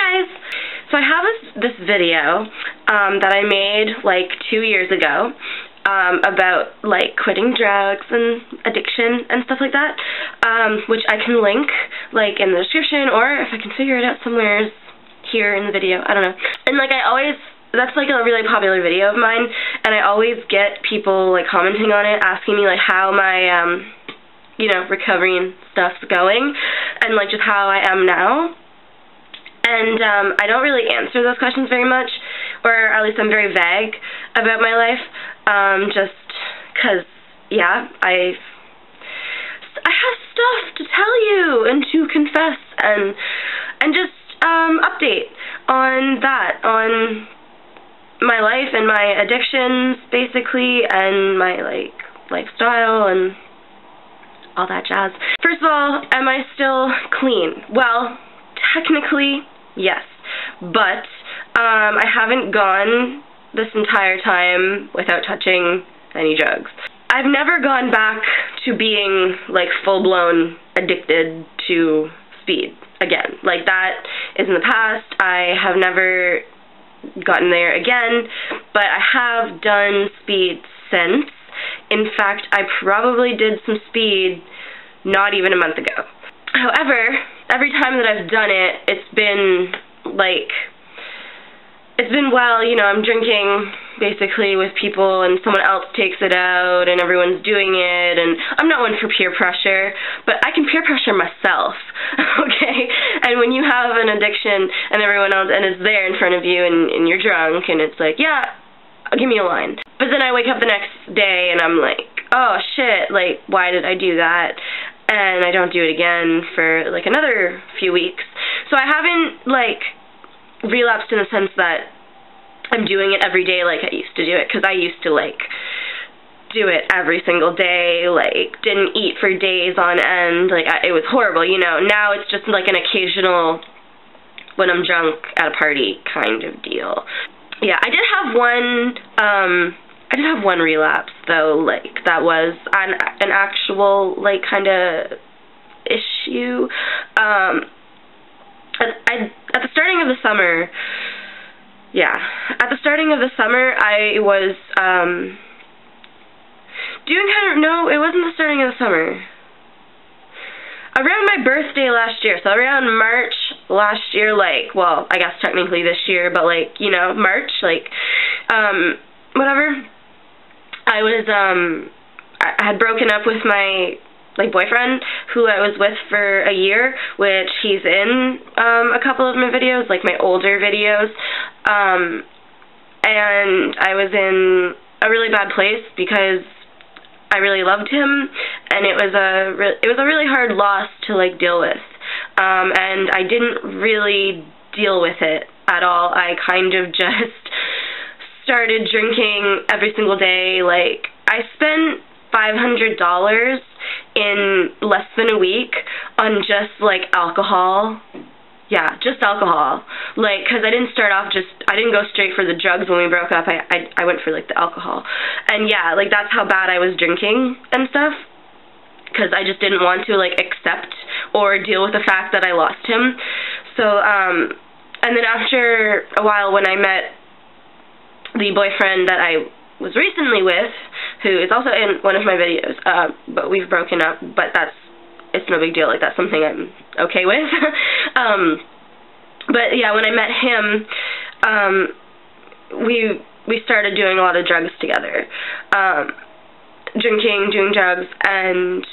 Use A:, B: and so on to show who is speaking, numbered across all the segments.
A: guys! So I have this video that I made like 2 years ago about like quitting drugs and addiction and stuff like that, which I can link like in the description, or if I can figure it out somewhere here in the video, I don't know. And like that's like a really popular video of mine, and I always get people like commenting on it, asking me like how my you know, recovery and stuff's going, and like just how I am now. And I don't really answer those questions very much, or at least I'm very vague about my life, just because, yeah, I have stuff to tell you and to confess and just update on that, on my life and my addictions, basically, and my, like, lifestyle and all that jazz. First of all, am I still clean? Well, technically, yes, but I haven't gone this entire time without touching any drugs. I've never gone back to being like full-blown addicted to speed again. Like, that is in the past. I have never gotten there again, but I have done speed since. In fact, I probably did some speed not even a month ago. However, every time that I've done it, it's been well, you know, I'm drinking basically with people and someone else takes it out and everyone's doing it, and I'm not one for peer pressure, but I can peer pressure myself, okay? And when you have an addiction and everyone else, and it's there in front of you and you're drunk and it's like, yeah, give me a line. But then I wake up the next day and I'm like, oh shit, like, why did I do that? And I don't do it again for like another few weeks. So I haven't like relapsed in the sense that I'm doing it every day like I used to do it, because I used to like do it every single day, like didn't eat for days on end, like it was horrible, you know. Now it's just like an occasional when I'm drunk at a party kind of deal. Yeah, I did have one relapse though, like that was an actual like kind of issue. At the starting of the summer, I was doing no, it wasn't the starting of the summer. Around my birthday last year, so around March last year, like, well, I guess technically this year, but like, you know, March, like, whatever, I had broken up with my, like, boyfriend, who I was with for a year, which he's in a couple of my videos, like my older videos, and I was in a really bad place because I really loved him, and it was a really hard loss to like deal with, and I didn't really deal with it at all. I kind of just started drinking every single day. Like, I spent $500 in less than a week on just like alcohol. Yeah, just alcohol. Like, because I didn't go straight for the drugs when we broke up. I went for like the alcohol. And yeah, like that's how bad I was drinking and stuff, because I just didn't want to like accept or deal with the fact that I lost him. So and then after a while, when I met the boyfriend that I was recently with, who is also in one of my videos, but we've broken up, but it's no big deal, like that's something I'm okay with. But yeah, when I met him, we started doing a lot of drugs together, drinking, doing drugs, and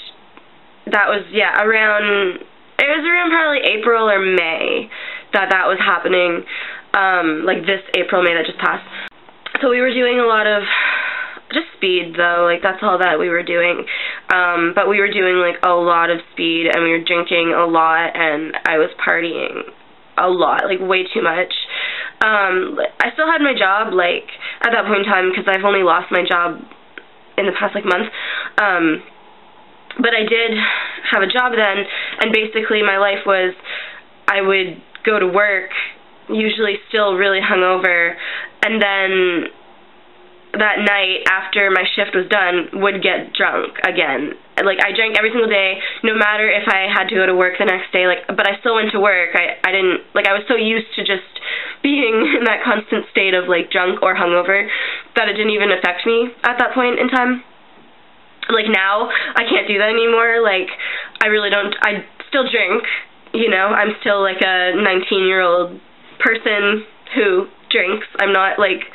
A: that was, yeah, it was around probably April or May that was happening, like this April, May that just passed. So we were doing a lot of just speed though, like that's all that we were doing, but we were doing like a lot of speed, and we were drinking a lot, and I was partying a lot, like way too much. I still had my job like at that point in time, because I've only lost my job in the past like month, but I did have a job then, and basically my life was, I would go to work, usually still really hungover, and then that night after my shift was done would get drunk again. Like, I drank every single day, no matter if I had to go to work the next day, like, but I still went to work. I didn't, like, I was so used to just being in that constant state of, like, drunk or hungover that it didn't even affect me at that point in time. Like, now, I can't do that anymore. Like, I really don't, I still drink, you know, I'm still, like, a 19-year-old person who drinks. I'm not, like,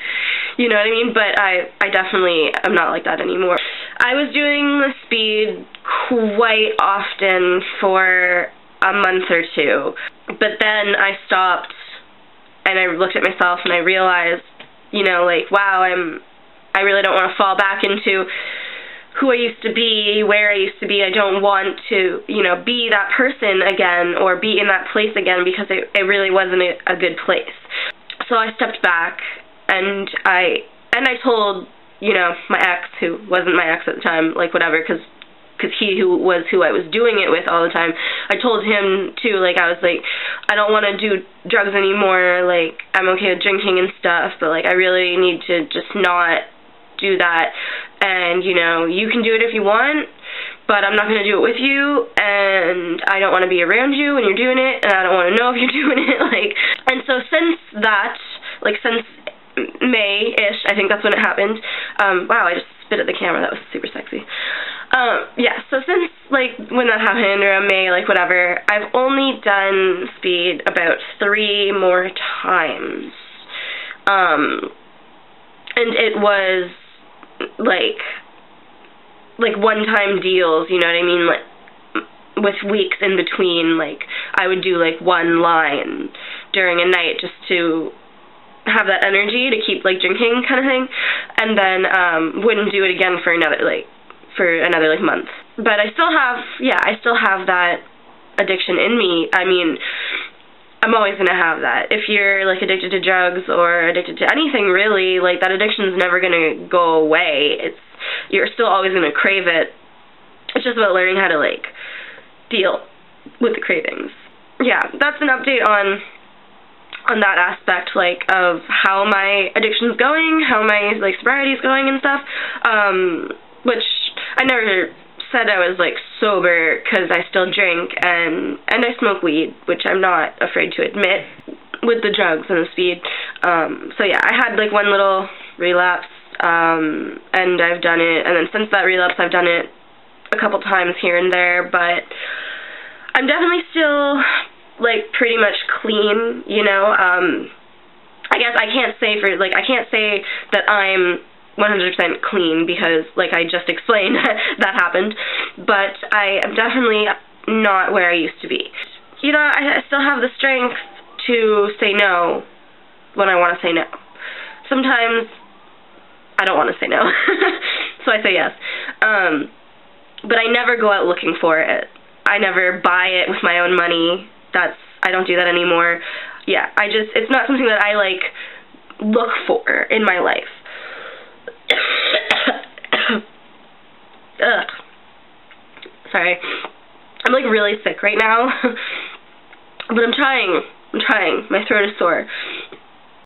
A: you know what I mean? But I definitely am not like that anymore. I was doing the speed quite often for a month or two, but then I stopped and I looked at myself and I realized, you know, like, wow, I really don't want to fall back into who I used to be, where I used to be. I don't want to, you know, be that person again or be in that place again, because it really wasn't a good place. So I stepped back and I told, you know, my ex, who wasn't my ex at the time, like, whatever, because he was who I was doing it with all the time. I told him, too, like, I was like, I don't want to do drugs anymore, like, I'm okay with drinking and stuff, but, like, I really need to just not do that, and, you know, you can do it if you want, but I'm not going to do it with you, and I don't want to be around you when you're doing it, and I don't want to know if you're doing it, like, and so since that, like, since May-ish, I think that's when it happened. Wow, I just spit at the camera, that was super sexy. Yeah, so since, like, when that happened, or May, like, whatever, I've only done speed about 3 more times. And it was, like one-time deals, you know what I mean, like, with weeks in between. Like, I would do, like, 1 line during a night just to have that energy to keep, like, drinking kind of thing, and then wouldn't do it again for another month. But I still have that addiction in me. I mean, I'm always going to have that. If you're, like, addicted to drugs or addicted to anything, really, like, that addiction's never going to go away. You're still always going to crave it. It's just about learning how to, like, deal with the cravings. Yeah, that's an update on that aspect, like, of how my addiction's going, how my, like, sobriety's going and stuff, which I never said I was, like, sober, because I still drink, and I smoke weed, which I'm not afraid to admit, with the drugs and the speed. So yeah, I had, like, 1 little relapse, and I've done it, and then since that relapse, I've done it a couple times here and there, but I'm definitely still, like, pretty much clean, you know. I guess I can't say that I'm 100% clean, because, like I just explained, that happened, but I am definitely not where I used to be. You know, I still have the strength to say no when I want to say no. Sometimes I don't want to say no, so I say yes. But I never go out looking for it. I never buy it with my own money. I don't do that anymore. Yeah, it's not something that I, like, look for in my life. Ugh. Sorry. I'm, like, really sick right now. But I'm trying. My throat is sore.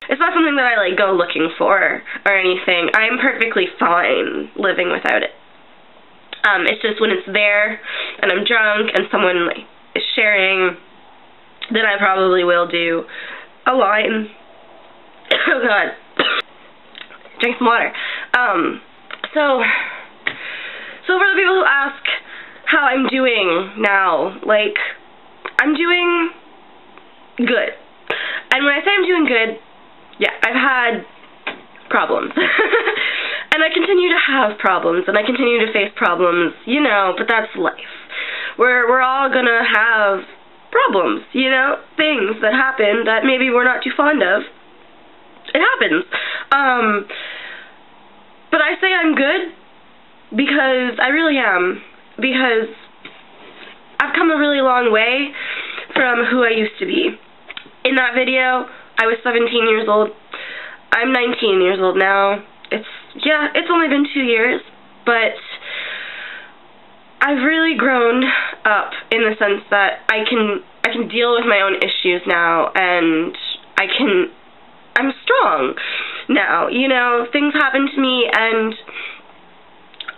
A: It's not something that I, like, go looking for or anything. I'm perfectly fine living without it. It's just when it's there and I'm drunk and someone, like, is sharing, then I probably will do a line. Oh, God. Drink some water. So for the people who ask how I'm doing now, like, I'm doing good. And when I say I'm doing good, yeah, I've had problems. And I continue to have problems, and I continue to face problems, you know, but that's life. We're all gonna have problems, you know, things that happen that maybe we're not too fond of. It happens. But I say I'm good because I really am, because I've come a really long way from who I used to be. In that video, I was 17 years old. I'm 19 years old now. It's only been 2 years, but I've really grown up in the sense that I can deal with my own issues now, and I'm strong. now. You know, things happen to me and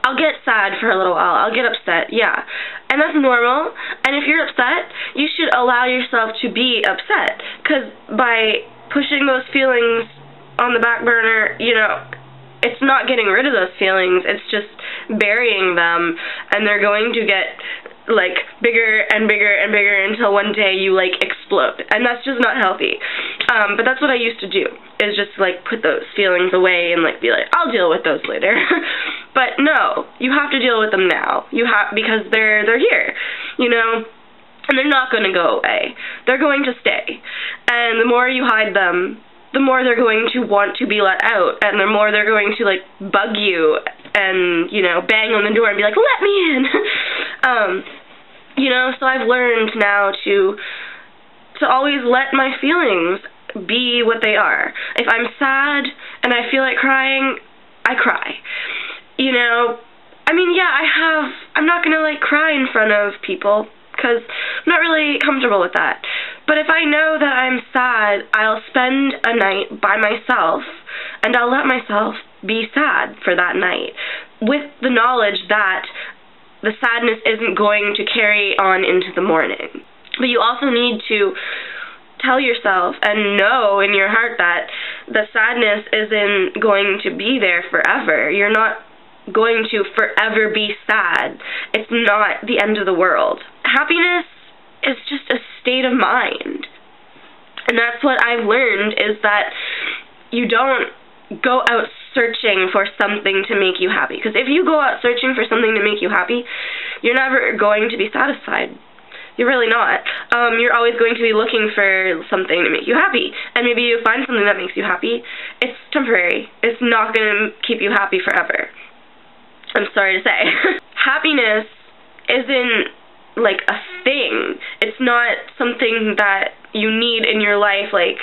A: I'll get sad for a little while. I'll get upset, yeah. And that's normal. And if you're upset, you should allow yourself to be upset. Because by pushing those feelings on the back burner, you know, it's not getting rid of those feelings. It's just burying them. And they're going to get, like, bigger and bigger and bigger until one day you, like, explode. And that's just not healthy. But that's what I used to do, is just, like, put those feelings away and, like, be like, I'll deal with those later. But no, you have to deal with them now. Because they're here, you know, and they're not going to go away. They're going to stay. And the more you hide them, the more they're going to want to be let out, and the more they're going to, like, bug you and, you know, bang on the door and be like, let me in. You know, so I've learned now to always let my feelings be what they are. If I'm sad and I feel like crying, I cry. You know, I mean, yeah, I'm not gonna, like, cry in front of people, because I'm not really comfortable with that. But if I know that I'm sad, I'll spend a night by myself, and I'll let myself be sad for that night, with the knowledge that the sadness isn't going to carry on into the morning. But you also need to tell yourself and know in your heart that the sadness isn't going to be there forever. You're not going to forever be sad. It's not the end of the world. Happiness is just a state of mind. And that's what I've learned, is that you don't go out searching for something to make you happy. Because if you go out searching for something to make you happy, you're never going to be satisfied. You're really not. You're always going to be looking for something to make you happy. And maybe you find something that makes you happy. It's temporary. It's not going to keep you happy forever. I'm sorry to say. Happiness isn't, like, a thing. It's not something that you need in your life, like,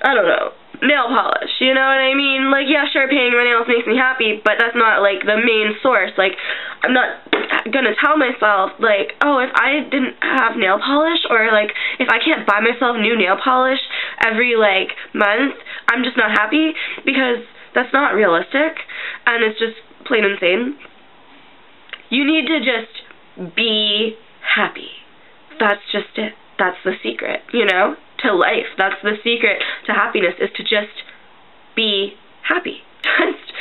A: I don't know, nail polish, you know what I mean? Like, yeah, sure, painting my nails makes me happy, but that's not, like, the main source. Like, I'm not gonna tell myself, like, oh, if I didn't have nail polish, or, like, if I can't buy myself new nail polish every, like, month, I'm just not happy, because that's not realistic, and it's just plain insane. You need to just be happy. That's just it. That's the secret, you know, to life. That's the secret to happiness, is to just be happy. Just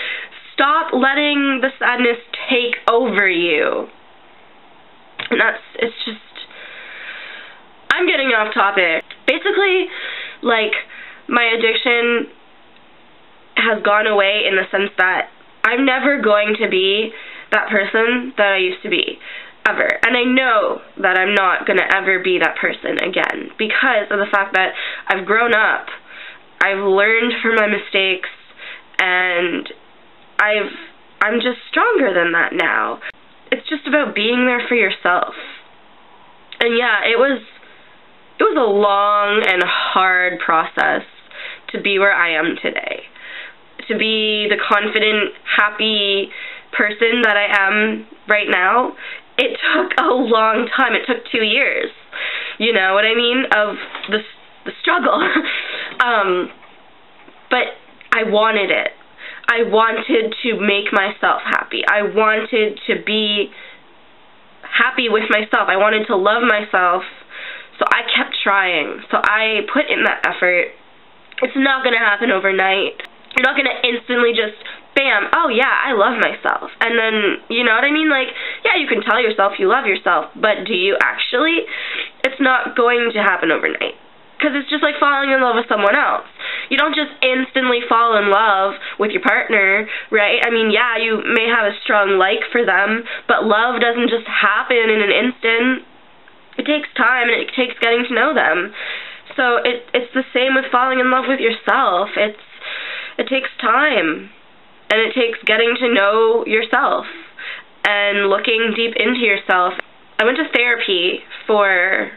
A: stop letting the sadness take over you. And it's just, I'm getting off topic. Basically, like, my addiction has gone away in the sense that I'm never going to be that person that I used to be, ever. And I know that I'm not going to ever be that person again, because of the fact that I've grown up, I've learned from my mistakes, and I'm just stronger than that now. It's just about being there for yourself. And yeah, it was a long and hard process to be where I am today. To be the confident, happy person that I am right now, it took a long time. It took 2 years. You know what I mean? Of the struggle. But I wanted it. I wanted to make myself happy. I wanted to be happy with myself. I wanted to love myself. So I kept trying. So I put in that effort. It's not going to happen overnight. You're not going to instantly just, bam, oh yeah, I love myself. And then, you know what I mean? Like, yeah, you can tell yourself you love yourself, but do you actually? It's not going to happen overnight. Because it's just like falling in love with someone else. You don't just instantly fall in love with your partner, right? I mean, yeah, you may have a strong like for them, but love doesn't just happen in an instant. It takes time, and it takes getting to know them. So it's the same with falling in love with yourself. It takes time, and it takes getting to know yourself and looking deep into yourself. I went to therapy for,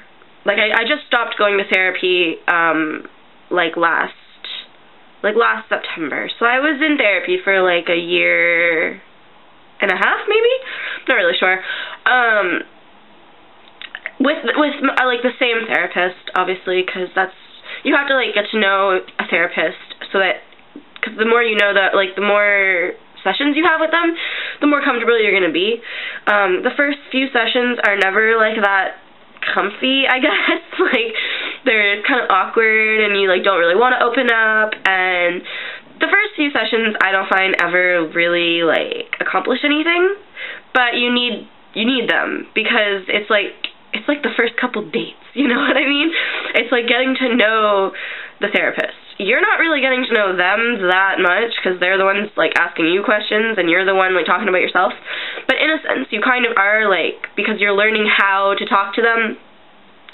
A: like, I just stopped going to therapy, last September. So I was in therapy for, like, a year and a half, maybe? Not really sure. With like, the same therapist, obviously, because you have to, like, get to know a therapist so that, because the more you know that, like, the more sessions you have with them, the more comfortable you're going to be. The first few sessions are never, like, that comfy, I guess. Like, they're kind of awkward, and you, like, don't really want to open up, and the first few sessions I don't find ever really, like, accomplish anything, but you need them, because it's like the first couple dates, you know what I mean? It's like getting to know the therapist. You're not really getting to know them that much, because they're the ones, like, asking you questions, and you're the one, like, talking about yourself. But in a sense, you kind of are, like, because you're learning how to talk to them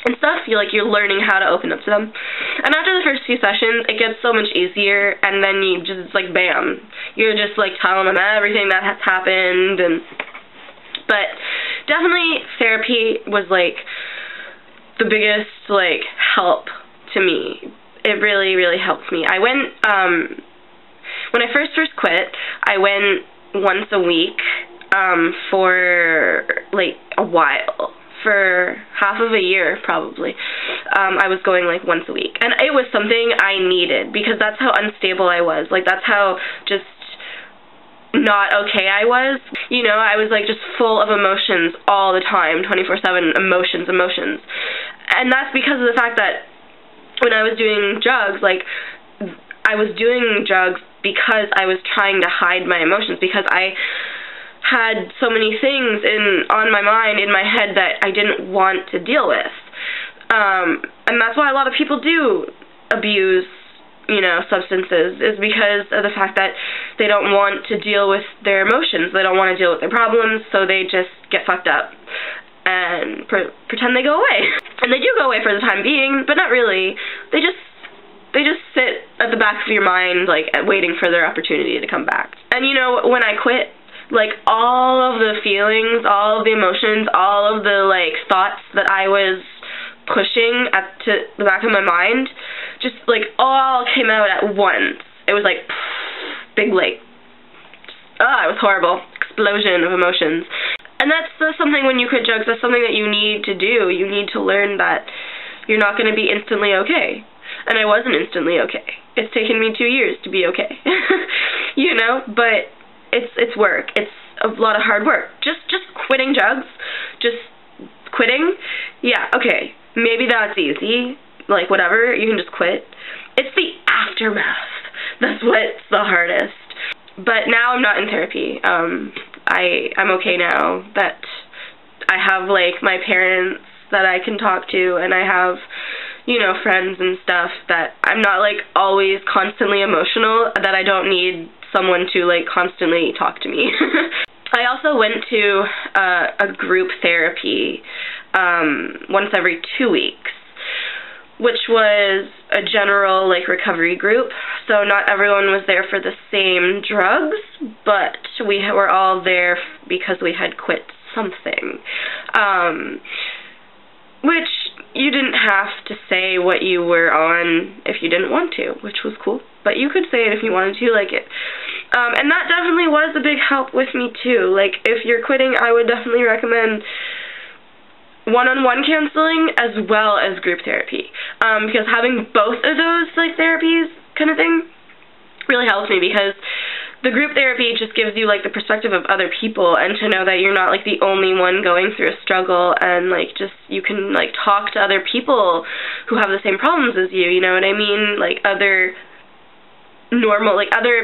A: and stuff, you're learning how to open up to them. And after the first few sessions, it gets so much easier, and then you just, like, bam, you're just, like, telling them everything that has happened. But definitely therapy was, like, the biggest, like, help to me. It really, really helped me. I went, when I first quit, I went once a week, for, like, a while. For half of a year, probably. I was going, like, once a week. And it was something I needed, because that's how unstable I was. Like, that's how just not okay I was. You know, I was, like, just full of emotions all the time, 24/7, emotions. And that's because of the fact that when I was doing drugs, like, I was doing drugs because I was trying to hide my emotions, because I had so many things on my mind, in my head, that I didn't want to deal with. And that's why a lot of people do abuse, you know, substances, is because of the fact that they don't want to deal with their emotions. They don't want to deal with their problems, so they just get fucked up and pretend they go away. And they do go away for the time being, but not really. They just sit at the back of your mind, like, waiting for their opportunity to come back. And, you know, when I quit, like, all of the feelings, all of the emotions, all of the, like, thoughts that I was pushing to the back of my mind, just, like, all came out at once. It was like, big, like, it was horrible. Explosion of emotions. And that's something, when you quit drugs, that's something that you need to do. You need to learn that you're not going to be instantly okay. And I wasn't instantly okay. It's taken me 2 years to be okay. You know? But it's work. It's a lot of hard work. Just quitting drugs, just quitting, yeah, okay, maybe that's easy, like, whatever, you can just quit. It's the aftermath that's what's the hardest. But now I'm not in therapy. I'm okay now that I have, like, my parents that I can talk to, and I have, you know, friends and stuff, that I'm not, like, always constantly emotional, that I don't need someone to, like, constantly talk to me. I also went to a group therapy once every 2 weeks, which was a general, like, recovery group. So not everyone was there for the same drugs, but we were all there because we had quit something. Which you didn't have to say what you were on if you didn't want to, which was cool. But you could say it if you wanted to, like it. And that definitely was a big help with me too. Like, if you're quitting, I would definitely recommend one-on-one counseling as well as group therapy. Because having both of those, like, therapies kind of thing really helps me, because the group therapy just gives you, like, the perspective of other people, and to know that you're not, like, the only one going through a struggle, and, like, just, you can, like, talk to other people who have the same problems as you know what I mean? Like, other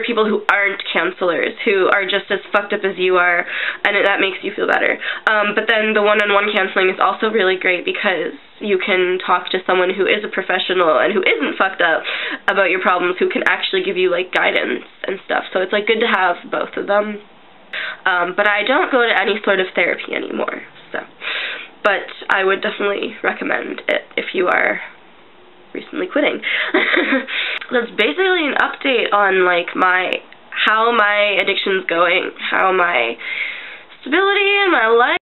A: people who aren't counselors, who are just as fucked up as you are, and that makes you feel better. But then the one-on-one counseling is also really great, because you can talk to someone who is a professional and who isn't fucked up about your problems, who can actually give you, like, guidance and stuff. So it's, like, good to have both of them. But I don't go to any sort of therapy anymore, so. But I would definitely recommend it if you are recently quitting. That's basically an update on, like, how my addiction's going, how my stability in my life